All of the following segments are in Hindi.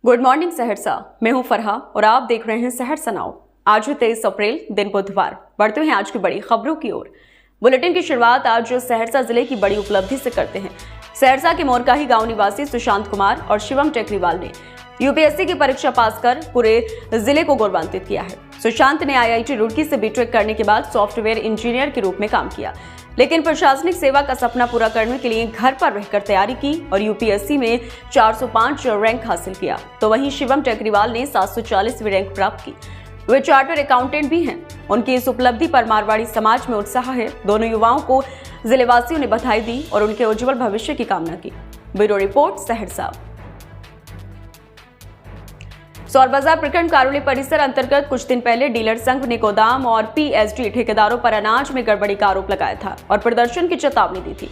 Good morning Saharsa. मैं हूं फरहा और आप देख रहे हैं सहरसा नाउ। आज है 23 अप्रैल, दिन बुधवार। बढ़ते हैं आज की बड़ी खबरों की ओर। बुलेटिन की शुरुआत आज सहरसा जिले की बड़ी उपलब्धि से करते हैं। सहरसा के मोरकाही गांव निवासी सुशांत कुमार और शिवम टेकरीवाल ने यूपीएससी की परीक्षा पास कर पूरे जिले को गौरवान्वित किया है। सुशांत ने आईआईटी रुड़की से बीटेक करने के बाद सॉफ्टवेयर इंजीनियर के रूप में काम किया, लेकिन प्रशासनिक सेवा का सपना पूरा करने के लिए घर पर रहकर तैयारी की और यूपीएससी में 405 रैंक हासिल किया। तो वहीं शिवम टेकरीवाल ने 740वीं रैंक प्राप्त की। वे चार्टर्ड अकाउंटेंट भी हैं। उनकी इस उपलब्धि पर मारवाड़ी समाज में उत्साह है। दोनों युवाओं को जिलेवासियों ने बधाई दी और उनके उज्जवल भविष्य की कामना की। Bureau report, Saharsa. सौर बाजार प्रखंड कार्यालय परिसर अंतर्गत कुछ दिन पहले डीलर संघ ने गोदाम और पीएसडी ठेकेदारों पर अनाज में गड़बड़ी का आरोप लगाया था और प्रदर्शन की चेतावनी दी थी,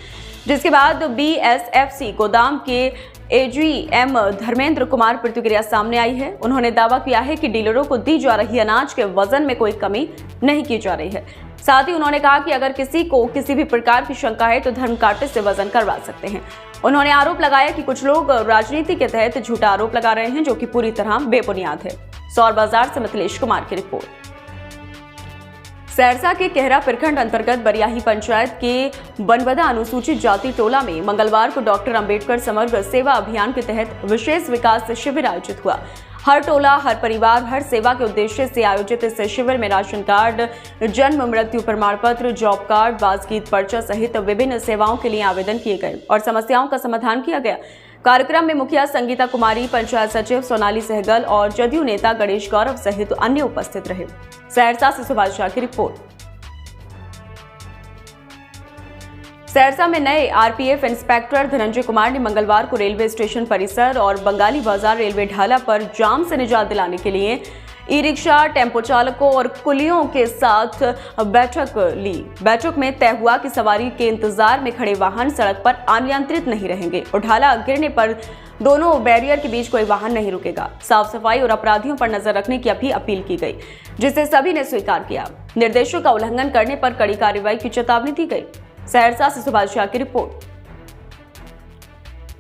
जिसके बाद बीएसएफसी गोदाम के एजीएम धर्मेंद्र कुमार प्रतिक्रिया सामने आई है। उन्होंने दावा किया है कि डीलरों को दी जा रही अनाज के वजन में कोई कमी नहीं की जा रही है। साथ ही उन्होंने कहा कि अगर किसी को किसी भी प्रकार की शंका है तो धर्म कांटे से वजन करवा सकते हैं। उन्होंने आरोप लगाया कि कुछ लोग राजनीति के तहत झूठा आरोप लगा रहे हैं, जो कि पूरी तरह बेबुनियाद है। सौर बाजार से मिथिलेश कुमार की रिपोर्ट। सहरसा के कहरा प्रखंड अंतर्गत बरियाही पंचायत के बनबदा अनुसूचित जाति टोला में मंगलवार को डॉक्टर अंबेडकर समग्र सेवा अभियान के तहत विशेष विकास शिविर आयोजित हुआ। हर टोला, हर परिवार, हर सेवा के उद्देश्य से आयोजित इस शिविर में राशन कार्ड, जन्म मृत्यु प्रमाण पत्र, जॉब कार्ड, बासगीत पर्चा सहित विभिन्न सेवाओं के लिए आवेदन किए गए और समस्याओं का समाधान किया गया। कार्यक्रम में मुखिया संगीता कुमारी, पंचायत सचिव सोनाली सहगल और जदयू नेता गणेश गौरव सहित अन्य उपस्थित रहे। सहरसा से सुभाष झा की रिपोर्ट। सहरसा में नए आरपीएफ इंस्पेक्टर धनंजय कुमार ने मंगलवार को रेलवे स्टेशन परिसर और बंगाली बाजार रेलवे ढाला पर जाम से निजात दिलाने के लिए ई रिक्शा, टेम्पो चालकों और कुलियों के साथ बैठक ली। बैठक में तय हुआ कि सवारी के इंतजार में खड़े वाहन सड़क पर अनियंत्रित नहीं रहेंगे और ढाला गिरने पर दोनों बैरियर के बीच कोई वाहन नहीं रुकेगा। साफ सफाई और अपराधियों पर नजर रखने की भी अपील की गई, जिसे सभी ने स्वीकार किया। निर्देशों का उल्लंघन करने पर कड़ी कार्रवाई की चेतावनी दी गई। सहरसा से सुभाष झा की रिपोर्ट।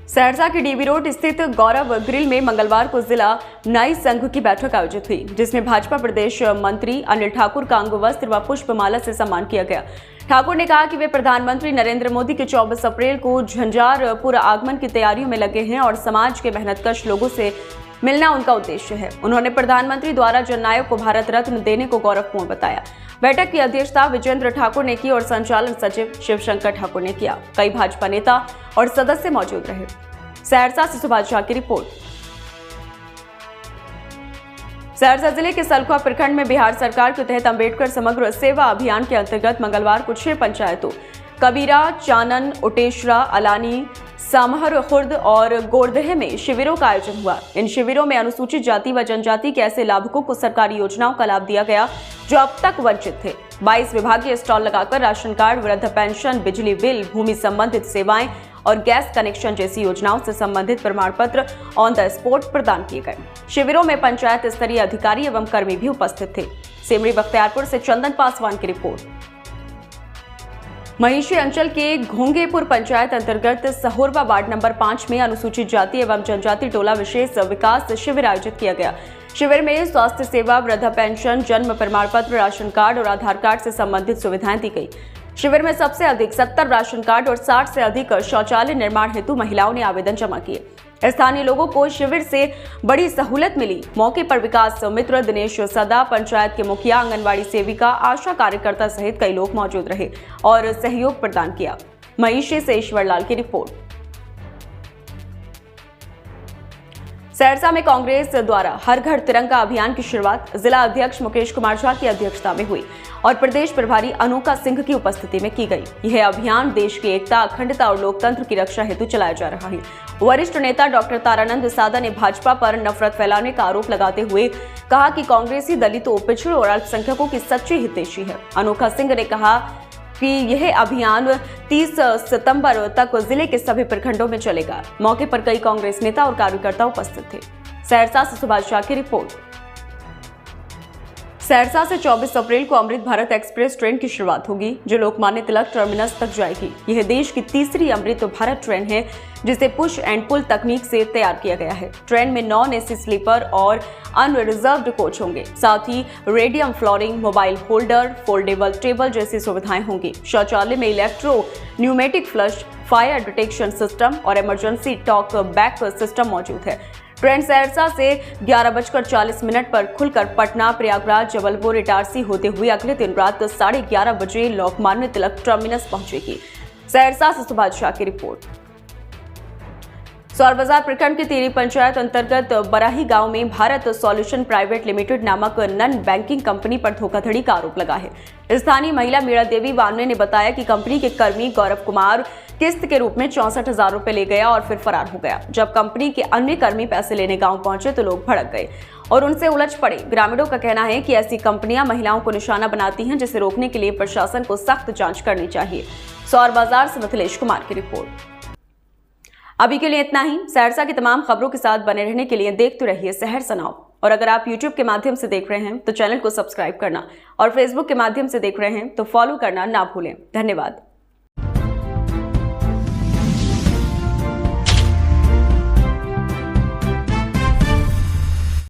सहरसा के डीबी रोड स्थित गौरव ग्रिल में मंगलवार को जिला नाई संघ की बैठक आयोजित हुई, जिसमें भाजपा प्रदेश मंत्री अनिल ठाकुर का अंग वस्त्र व पुष्पमाला से सम्मान किया गया। ठाकुर ने कहा कि वे प्रधानमंत्री नरेंद्र मोदी के 24 अप्रैल को झंझारपुर आगमन की तैयारियों में लगे हैं और समाज के मेहनतकश लोगों से मिलना उनका उद्देश्य है। उन्होंने प्रधानमंत्री द्वारा जननायक को भारत रत्न देने को गौरवपूर्ण बताया। बैठक की अध्यक्षता विजेंद्र ठाकुर ने की और संचालन सचिव शिवशंकर ठाकुर ने किया। कई भाजपा नेता और सदस्य मौजूद रहे। सहरसा से सुभाष झा की रिपोर्ट। सहरसा जिले के सलखुआ प्रखंड में बिहार सरकार के तहत अंबेडकर समग्र सेवा अभियान के अंतर्गत मंगलवार को 6 पंचायतों कबीरा, चानन, उटेशरा, अलानी, सामहर खुर्द और गोरदह में शिविरों का आयोजन हुआ। इन शिविरों में अनुसूचित जाति व जनजाति के ऐसे लाभुकों को सरकारी योजनाओं का लाभ दिया गया जो अब तक वंचित थे। 22 विभागीय स्टॉल लगाकर राशन कार्ड, वृद्ध पेंशन, बिजली बिल, भूमि संबंधित सेवाएं और गैस कनेक्शन जैसी योजनाओं से संबंधित प्रमाण पत्र ऑन द स्पॉट प्रदान किए गए। शिविरों में पंचायत स्तरीय अधिकारी एवं कर्मी भी उपस्थित थे। सिमरी बख्तियारपुर से चंदन पासवान की रिपोर्ट। महिषी अंचल के घोंगेपुर पंचायत अंतर्गत सहोरवा वार्ड नंबर 5 में अनुसूचित जाति एवं जनजाति टोला विशेष विकास शिविर आयोजित किया गया। शिविर में स्वास्थ्य सेवा, वृद्धा पेंशन, जन्म प्रमाण पत्र, राशन कार्ड और आधार कार्ड से संबंधित सुविधाएं दी गई। शिविर में सबसे अधिक 70 राशन कार्ड और 60 से अधिक शौचालय निर्माण हेतु महिलाओं ने आवेदन जमा किए। स्थानीय लोगों को शिविर से बड़ी सहूलत मिली। मौके पर विकास मित्र दिनेश सदा, पंचायत के मुखिया, आंगनबाड़ी सेविका, आशा कार्यकर्ता सहित कई लोग मौजूद रहे और सहयोग प्रदान किया। महिषी से ईश्वरलाल की रिपोर्ट। सहरसा में कांग्रेस द्वारा हर घर तिरंगा अभियान की शुरुआत जिला अध्यक्ष मुकेश कुमार झा की अध्यक्षता में हुई और प्रदेश प्रभारी अनोखा सिंह की उपस्थिति में की गई। यह अभियान देश की एकता, अखंडता और लोकतंत्र की रक्षा हेतु चलाया जा रहा है। वरिष्ठ नेता डॉक्टर तारानंद सादा ने भाजपा पर नफरत फैलाने का आरोप लगाते हुए कहा कि कांग्रेस ही दलितों, पिछड़ों और अल्पसंख्यकों की सच्ची हितैषी है। अनोखा सिंह ने कहा कि यह अभियान 30 सितंबर तक जिले के सभी प्रखंडों में चलेगा। मौके पर कई कांग्रेस नेता और कार्यकर्ता उपस्थित थे। सहरसा से सुभाष झा की रिपोर्ट। सहरसा से 24 अप्रैल को अमृत भारत एक्सप्रेस ट्रेन की शुरुआत होगी, जो लोकमान्य तिलक टर्मिनस तक जाएगी। यह देश की तीसरी अमृत भारत ट्रेन है, जिसे पुश एंड पुल तकनीक से तैयार किया गया है। ट्रेन में नॉन एसी स्लीपर और अनरिजर्व्ड कोच होंगे। साथ ही radium flooring, mobile holder, foldable table जैसी सुविधाएं होंगी। शौचालय में electro pneumatic flush, fire detection system और इमरजेंसी टॉक बैक सिस्टम मौजूद है। ट्रेन सहरसा से 11:40 पर खुलकर पटना, प्रयागराज, जबलपुर, इटारसी होते हुए अगले दिन रात 11:30 बजे लोकमान्य तिलक टर्मिनस पहुंचेगी। सहरसा से सुभाष शाह की रिपोर्ट। सौर बाजार प्रखंड की तेरी पंचायत अंतर्गत बराही गांव में भारत सॉल्यूशन प्राइवेट लिमिटेड नामक नन बैंकिंग कंपनी पर धोखाधड़ी का आरोप लगा है। स्थानीय महिला मीरा देवी वानवे ने बताया कि कंपनी के कर्मी गौरव कुमार किस्त के रूप में 64,000 रुपए ले गया और फिर फरार हो गया। जब कंपनी के अन्य कर्मी पैसे लेने गांव पहुंचे तो लोग भड़क गए और उनसे उलझ पड़े। ग्रामीणों का कहना है कि ऐसी कंपनियां महिलाओं को निशाना बनाती हैं, जिसे रोकने के लिए प्रशासन को सख्त जांच करनी चाहिए। सौर बाजार से मिथिलेश कुमार की रिपोर्ट। अभी के लिए इतना ही। सहरसा की तमाम खबरों के साथ बने रहने के लिए देखते रहिए सहरसा नाउ। और अगर आप YouTube के माध्यम से देख रहे हैं तो चैनल को सब्सक्राइब करना और Facebook के माध्यम से देख रहे हैं तो फॉलो करना ना भूलें। धन्यवाद।